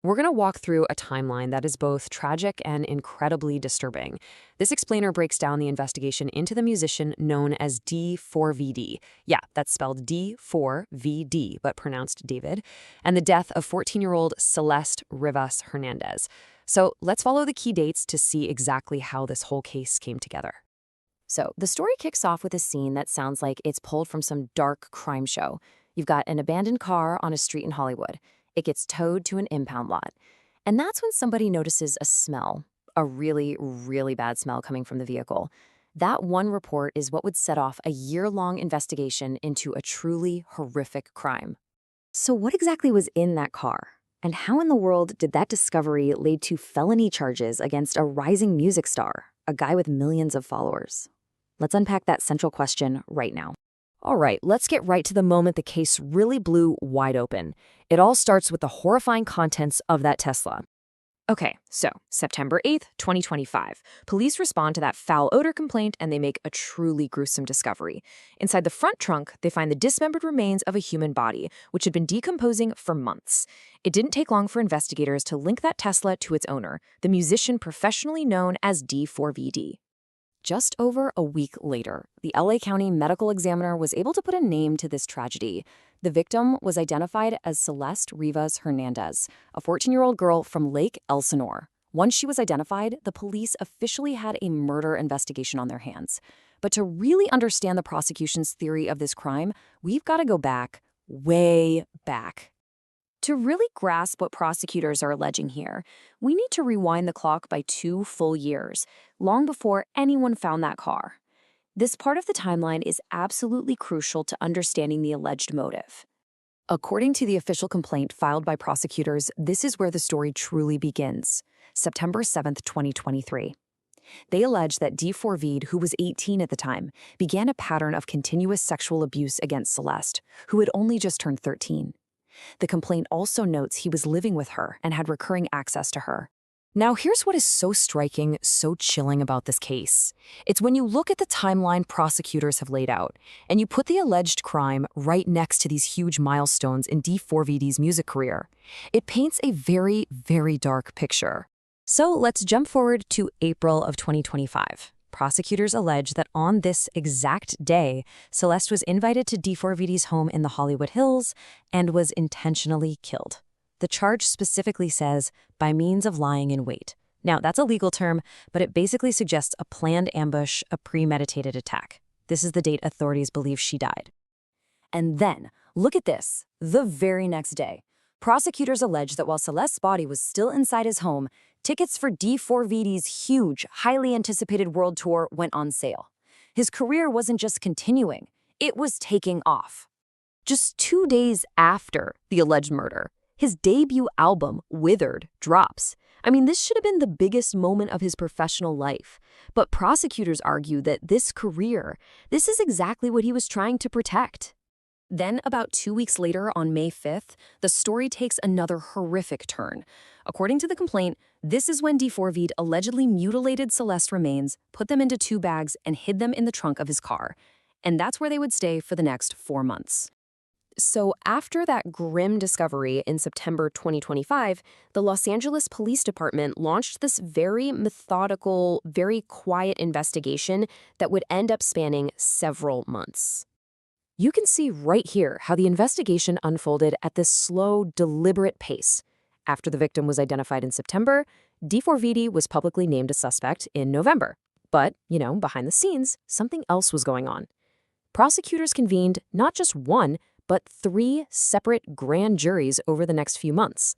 We're going to walk through a timeline that is both tragic and incredibly disturbing. This explainer breaks down the investigation into the musician known as D4vd. Yeah, that's spelled D4vd, but pronounced David, and the death of 14-year-old Celeste Rivas Hernandez. So let's follow the key dates to see exactly how this whole case came together. So, the story kicks off with a scene that sounds like it's pulled from some dark crime show. You've got an abandoned car on a street in Hollywood. It gets towed to an impound lot. And that's when somebody notices a smell, a really, really bad smell coming from the vehicle. That one report is what would set off a year-long investigation into a truly horrific crime. So, what exactly was in that car? And how in the world did that discovery lead to felony charges against a rising music star, a guy with millions of followers? Let's unpack that central question right now. All right, let's get right to the moment the case really blew wide open. It all starts with the horrifying contents of that Tesla. Okay, so September 8th, 2025. Police respond to that foul odor complaint and they make a truly gruesome discovery. Inside the front trunk, they find the dismembered remains of a human body, which had been decomposing for months. It didn't take long for investigators to link that Tesla to its owner, the musician professionally known as D4vd. Just over a week later, the LA County medical examiner was able to put a name to this tragedy. The victim was identified as Celeste Rivas Hernandez, a 14-year-old girl from Lake Elsinore. Once she was identified, the police officially had a murder investigation on their hands. But to really understand the prosecution's theory of this crime, we've got to go back, way back. To really grasp what prosecutors are alleging here, we need to rewind the clock by 2 full years, long before anyone found that car. This part of the timeline is absolutely crucial to understanding the alleged motive. According to the official complaint filed by prosecutors, this is where the story truly begins. September 7th, 2023. They allege that D4vd, who was 18 at the time, began a pattern of continuous sexual abuse against Celeste, who had only just turned 13. The complaint also notes he was living with her and had recurring access to her. Now, here's what is so striking, so chilling about this case. It's when you look at the timeline prosecutors have laid out, and you put the alleged crime right next to these huge milestones in D4vd's music career. It paints a very, very dark picture. So let's jump forward to April of 2025. Prosecutors allege that on this exact day, Celeste was invited to D4vd's home in the Hollywood Hills and was intentionally killed. The charge specifically says, by means of lying in wait. Now, that's a legal term, but it basically suggests a planned ambush, a premeditated attack. This is the date authorities believe she died. And then, look at this. The very next day, prosecutors allege that while Celeste's body was still inside his home, tickets for D4vd's huge, highly anticipated world tour went on sale. His career wasn't just continuing, it was taking off. Just 2 days after the alleged murder, his debut album, Withered, drops. I mean, this should have been the biggest moment of his professional life. But prosecutors argue that this is exactly what he was trying to protect. Then, about 2 weeks later, on May 5th, the story takes another horrific turn. According to the complaint, this is when D4vd allegedly mutilated Celeste's remains, put them into 2 bags, and hid them in the trunk of his car. And that's where they would stay for the next 4 months. So after that grim discovery in September 2025, the Los Angeles Police Department launched this very methodical, very quiet investigation that would end up spanning several months. You can see right here how the investigation unfolded at this slow, deliberate pace. After the victim was identified in September, D4vd was publicly named a suspect in November. But, behind the scenes, something else was going on. Prosecutors convened not just one, but 3 separate grand juries over the next few months.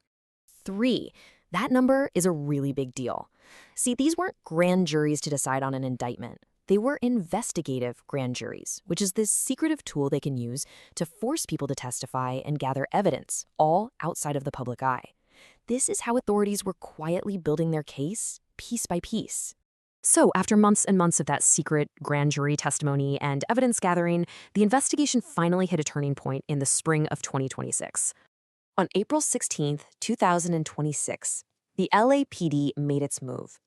3. That number is a really big deal. See, these weren't grand juries to decide on an indictment. They were investigative grand juries, which is this secretive tool they can use to force people to testify and gather evidence, all outside of the public eye. This is how authorities were quietly building their case, piece by piece. So, after months and months of that secret grand jury testimony and evidence gathering, the investigation finally hit a turning point in the spring of 2026. On April 16, 2026, the LAPD made its move.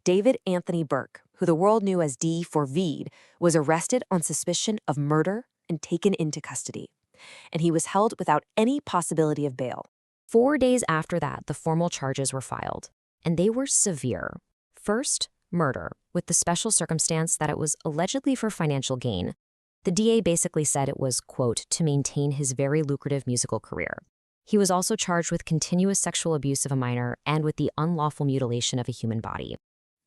David Anthony Burke, who the world knew as D4vd, was arrested on suspicion of murder and taken into custody. And he was held without any possibility of bail. 4 days after that, the formal charges were filed, and they were severe. First, murder, with the special circumstance that it was allegedly for financial gain. The DA basically said it was, quote, to maintain his very lucrative musical career. He was also charged with continuous sexual abuse of a minor and with the unlawful mutilation of a human body.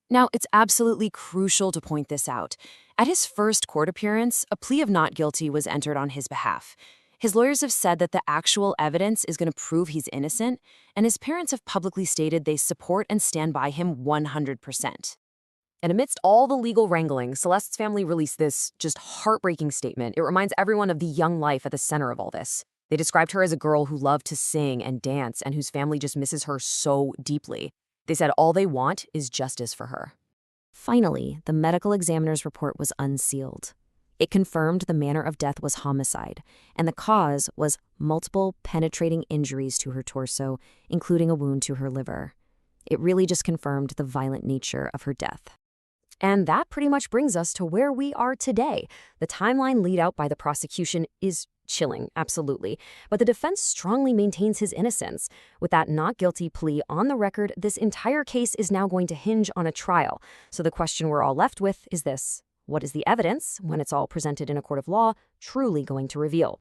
Now, it's absolutely crucial to point this out. At his first court appearance, a plea of not guilty was entered on his behalf. His lawyers have said that the actual evidence is going to prove he's innocent, and his parents have publicly stated they support and stand by him 100%. And amidst all the legal wrangling, Celeste's family released this just heartbreaking statement. It reminds everyone of the young life at the center of all this. They described her as a girl who loved to sing and dance and whose family just misses her so deeply. They said all they want is justice for her. Finally, the medical examiner's report was unsealed. It confirmed the manner of death was homicide, and the cause was multiple penetrating injuries to her torso, including a wound to her liver. It really just confirmed the violent nature of her death. And that pretty much brings us to where we are today. The timeline laid out by the prosecution is chilling, absolutely. But the defense strongly maintains his innocence. With that not guilty plea on the record, this entire case is now going to hinge on a trial. So the question we're all left with is this: what is the evidence, when it's all presented in a court of law, truly going to reveal?